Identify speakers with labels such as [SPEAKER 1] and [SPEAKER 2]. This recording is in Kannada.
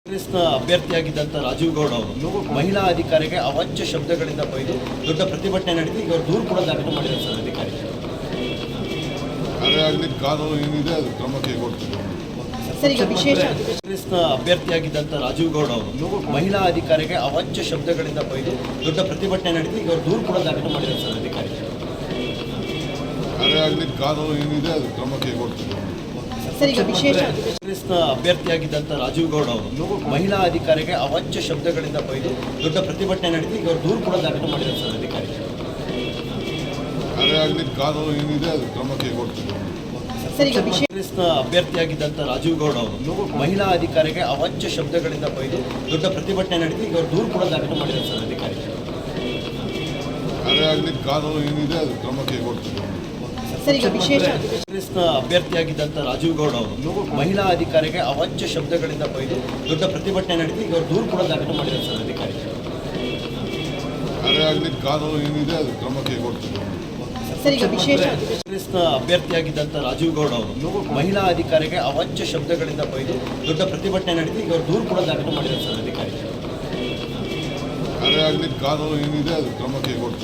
[SPEAKER 1] ಕಾಂಗ್ರೆಸ್ನ ಅಭ್ಯರ್ಥಿಯಾಗಿದ್ದಂಥ ರಾಜೀವ್ ಗೌಡ ಅವರು ಮಹಿಳಾ ಅಧಿಕಾರಿಗೆ ಅವಾಚ್ಯ ಶಬ್ದಗಳಿಂದ ಬೈದು ದೊಡ್ಡ ಪ್ರತಿಭಟನೆ ನಡೆದು ಈಗ ಅವರು ದೂರು ಕೂಡ ದಾಖಲು ಮಾಡಿದ್ದಾರೆ ಸರ್ ಅಧಿಕಾರಿ.
[SPEAKER 2] ಅದೇ ಆಗಲಿ ಕಾನೂನು ಏನಿದೆ ಅದು ಕ್ರಮ ಕೈಗೊಳ್ತೀವಿ.
[SPEAKER 1] ಕಾಂಗ್ರೆಸ್ನ ಅಭ್ಯರ್ಥಿಯಾಗಿದ್ದಂಥ ರಾಜೀವ್ ಗೌಡ ಅವರು ಮಹಿಳಾ ಅಧಿಕಾರಿಗೆ ಅವಾಚ್ಯ ಶಬ್ದಗಳಿಂದ ಬೈದು ದೊಡ್ಡ ಪ್ರತಿಭಟನೆ ನಡೆದು ಈಗ ಅವರು ದೂರು ಕೂಡ ದಾಖಲು ಮಾಡಿದ್ದಾರೆ ಸರ್ ಅಧಿಕಾರಿ.
[SPEAKER 2] ಅದೇ ಆಗಲಿ ಕಾನೂನು ಏನಿದೆ ಅದು ಕ್ರಮ ಕೈಗೊಳ್ತೀವಿ.
[SPEAKER 1] ಕಾಂಗ್ರೆಸ್ನ ಅಭ್ಯರ್ಥಿಯಾಗಿದ್ದಂಥ ರಾಜೀವ್ ಗೌಡ ಅವರು ಮಹಿಳಾ ಅಧಿಕಾರಿಗೆ ಅವಾಚ್ಯ ಶಬ್ದಗಳಿಂದ ಬೈದು ದೊಡ್ಡ ಪ್ರತಿಭಟನೆ ನಡೆದು ಈಗ ಅವರು ದೂರು ಕೂಡ ದಾಖಲು ಮಾಡಿದ್ದಾರೆ ಸರ್ ಅಧಿಕಾರಿ.
[SPEAKER 2] ಅದೇ ಆಗಲಿ ಕಾನೂನು ಏನಿದೆ ಅದು ಕ್ರಮ ಕೈಗೊಳ್ತೀವಿ.
[SPEAKER 1] ಕಾಂಗ್ರೆಸ್ನ ಅಭ್ಯರ್ಥಿಯಾಗಿದ್ದಂಥ ರಾಜೀವ್ ಗೌಡ ಅವರು ಮಹಿಳಾ ಅಧಿಕಾರಿಗೆ ಅವಾಚ್ಯ ಶಬ್ದಗಳಿಂದ ಬೈದು ದೊಡ್ಡ ಪ್ರತಿಭಟನೆ ನಡೆದು ಈಗ ಅವರು ದೂರು ಕೂಡ ದಾಖಲು ಮಾಡಿದ್ದಾರೆ ಸರ್ ಅಧಿಕಾರಿ.
[SPEAKER 2] ಅದೇ ಆಗಲಿ ಕಾನೂನು ಏನಿದೆ ಅದು ಕ್ರಮ ಕೈಗೊಳ್ತೀವಿ.
[SPEAKER 1] ಕಾಂಗ್ರೆಸ್ನ ಅಭ್ಯರ್ಥಿಯಾಗಿದ್ದಂಥ ರಾಜೀವ್ ಗೌಡ ಅವರು ಮಹಿಳಾ ಅಧಿಕಾರಿಗೆ ಅವಾಚ್ಯ ಶಬ್ದಗಳಿಂದ ಬೈದು ದೊಡ್ಡ ಪ್ರತಿಭಟನೆ ನಡೆದು ಈಗ ಅವರು ದೂರು ಕೂಡ ದಾಖಲು ಮಾಡಿದ್ದಾರೆ ಸರ್ ಅಧಿಕಾರಿ.
[SPEAKER 2] ಅದೇ ಆಗಲಿ ಕಾನೂನು ಏನಿದೆ ಅದು ಕ್ರಮ ಕೈಗೊಳ್ತೀವಿ.
[SPEAKER 1] ಕಾಂಗ್ರೆಸ್ನ ಅಭ್ಯರ್ಥಿಯಾಗಿದ್ದಂಥ ರಾಜೀವ್ ಗೌಡ ಅವರು ಮಹಿಳಾ ಅಧಿಕಾರಿಗೆ ಅವಾಚ್ಯ ಶಬ್ದಗಳಿಂದ ಬೈದು ದೊಡ್ಡ ಪ್ರತಿಭಟನೆ ನಡೆದು ಈಗ ಅವರು ದೂರು ಕೂಡ ದಾಖಲು ಮಾಡಿದ್ದಾರೆ ಸರ್ ಅಧಿಕಾರಿ.
[SPEAKER 2] ಅದೇ ಆಗಲಿ ಕಾನೂನು ಏನಿದೆ ಅದು ಕ್ರಮ ಕೈಗೊಳ್ತೀವಿ.